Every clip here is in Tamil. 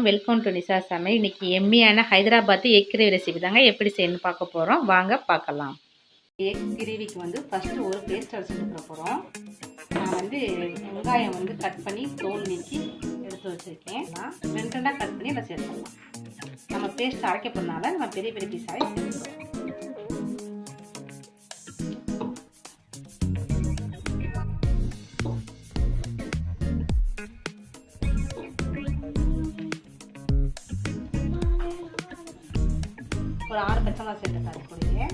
வெல்கம் டு நிஷா சமையல். இன்னைக்கு எம்மியான ஹைதராபாத் எக் கிரேவி ரெசிபி தாங்க எப்படி செய்யணும்னு பார்க்க போகிறோம். வாங்க பார்க்கலாம். எக் கிரேவிக்கு ஃபஸ்ட்டு ஒரு பேஸ்ட் அரைச்சிட்டு போகிறோம். நான் வெங்காயம் கட் பண்ணி தோல் நீக்கி எடுத்து வச்சுருக்கேன். நான் ரெண்டாக கட் பண்ணி அதை சேர்த்துக்கலாம். நம்ம பேஸ்ட் அரைக்க போகிறதுனால நம்ம பெரிய பெரிய பீஸாகவே சேர்த்துக்கலாம். ஒரு 6 பச்சை மிளகாய் சேர்த்துக்கலாம். கூடயே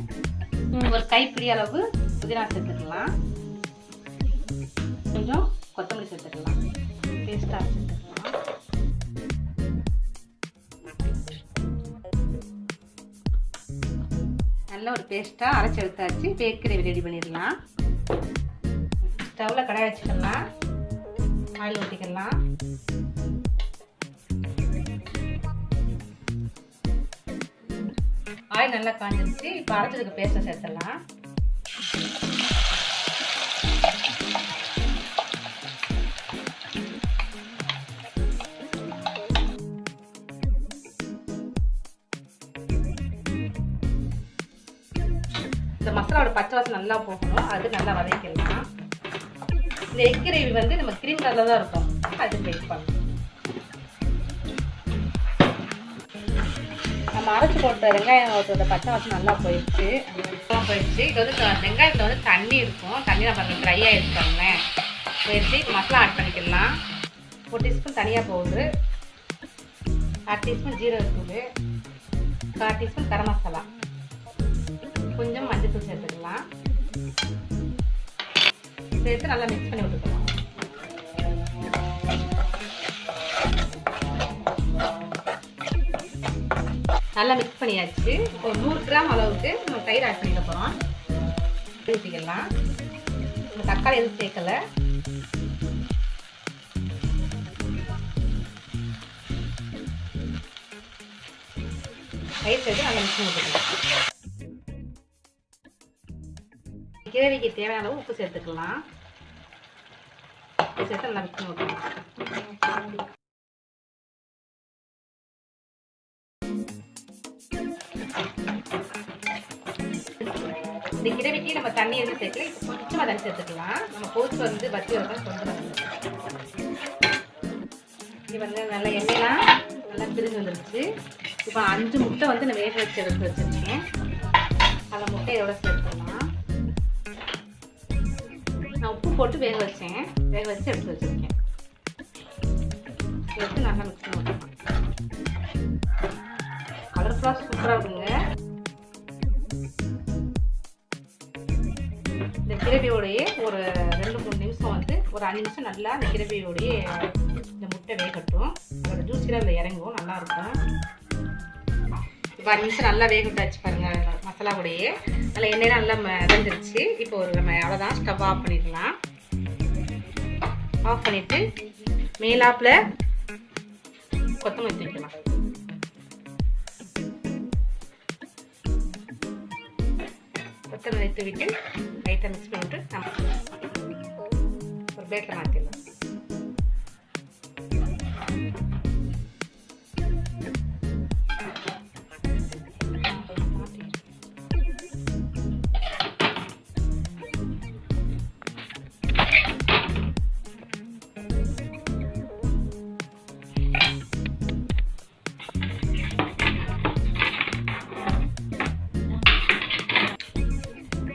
ஒரு கைப்பிடி அளவு புதினா சேர்த்துக்கலாம். கொஞ்சம் கொத்தமல்லி சேர்த்துக்கலாம். பேஸ்ட்டாக சேர்த்துக்கலாம். நல்ல ஒரு பேஸ்ட்டாக அரைச்சி எடுத்தாச்சு. எக் கிரேவி ரெடி பண்ணிடலாம். ஸ்டவ்வில் கடாய் வச்சுக்கலாம். ஆயில் ஊற்றிக்கலாம். ஆயில் நல்லா காஞ்சிருச்சு. இப்போ அரைச்சதுக்கு பேஸ்ட்டை சேர்த்துடலாம். இந்த மசாலாவோட பச்சை வாசம் நல்லா போகணும். அது நல்லா வதக்கிடலாம். இந்த எக் கிரேவி நம்ம கிரீம் கலரில் தான் இருக்கும். அது வெயிட் பண்ணணும். நம்ம அரைச்சி போட்ட வெங்காயத்தோட பச்சை வாசம் நல்லா போயிடுச்சு. இது வெங்காயத்தில் தண்ணி இருக்கும். தண்ணி நம்ம ட்ரை ஆகிடுச்சுப்பாங்க. போயிடுச்சு. இப்போ மசாலா ஆட் பண்ணிக்கலாம். 1 டீஸ்பூன் தனியாக பவுட்ரு, 1/2 டீஸ்பூன் ஜீரகத்தூள், 1/4 டீஸ்பூன் கரம் மசாலா, கொஞ்சம் மஞ்சள்தூள் சேர்த்துக்கலாம். சேர்த்து நல்லா மிக்ஸ் பண்ணி விட்டுக்கலாம். நல்லா மிக்ஸ் பண்ணியாச்சு. ஒரு 100 கிராம் அளவுக்கு நம்ம தயிர் ஆட் பண்ணிக்க போகிறோம். ஊற்றிக்கலாம். நம்ம தக்காளி எதுவும் சேர்க்கலை. தயிர் சேர்த்து நல்லா மிக்ஸ் பண்ணி விட்டுக்கலாம். கிரேவிக்கு தேவையான அளவு உப்பு சேர்த்துக்கலாம். உப்பு சேர்த்து நல்லா மிக்ஸ் பண்ணி விட்டுக்கலாம். இந்த கிரேவிக்கு நம்ம தண்ணி எதுவும் சேர்க்கல. இப்போ கொஞ்சமாக தண்ணி சேர்த்துக்கலாம். நம்ம போச்சு வச்சு வரதான் கொஞ்சம் இது நல்லா எண்ணெயெல்லாம் நல்லா பிரிஞ்சு வந்துருச்சு. இப்போ 5 முட்டை நான் வேக வச்சு எடுத்து வச்சுருக்கேன். அந்த முட்டை இதோட சேர்த்துக்கலாம். நான் உப்பு போட்டு வேக வச்சு எடுத்து வச்சுருக்கேன். எடுத்து நல்லா மிக்ஸ் பண்ணி விட்டுக்கலாம். கலர்ஃபுல்லாக சூப்பராக இருக்குங்க. இந்த கிரேவியோடையே ஒரு 2-3 நிமிஷம் ஒரு 5 நிமிஷம் நல்லா இந்த கிரேவியோடையே இந்த முட்டை வேகட்டும். அதோட ஜூஸிலாம் அதில் இறங்கும். நல்லாயிருக்கும். இப்போ 5 நிமிஷம் நல்லா வேகட்டாச்சு பாருங்கள். மசாலாவோடையே நல்லா எண்ணெய் நல்லா மிதந்துருச்சு. இப்போ நம்ம அவ்வளோதான். ஸ்டவ் ஆஃப் பண்ணிடலாம். ஆஃப் பண்ணிவிட்டு மேலாப்பில் கொத்தமல்லி தூக்கலாம். கொத்தமல்லி தூவிட்டு லைட்டாக மிக்ஸ் பண்ணிவிட்டு நம்ம ஒரு பிளேட்டில் மாற்றிடலாம்.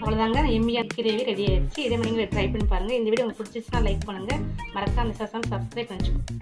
அவ்வளோதாங்க. எம்மியாக கிரேவி ரெடி ஆயிடுச்சு. இதே மாதிரி நீங்கள் ட்ரை பண்ணி பாருங்கள். இந்த வீடியோ உங்களுக்கு பிடிச்சிச்சுன்னா லைக் பண்ணுங்கள். மறக்காம நிஷா சமையல் சப்ஸ்கிரைப் பண்ணிச்சுக்கோங்க.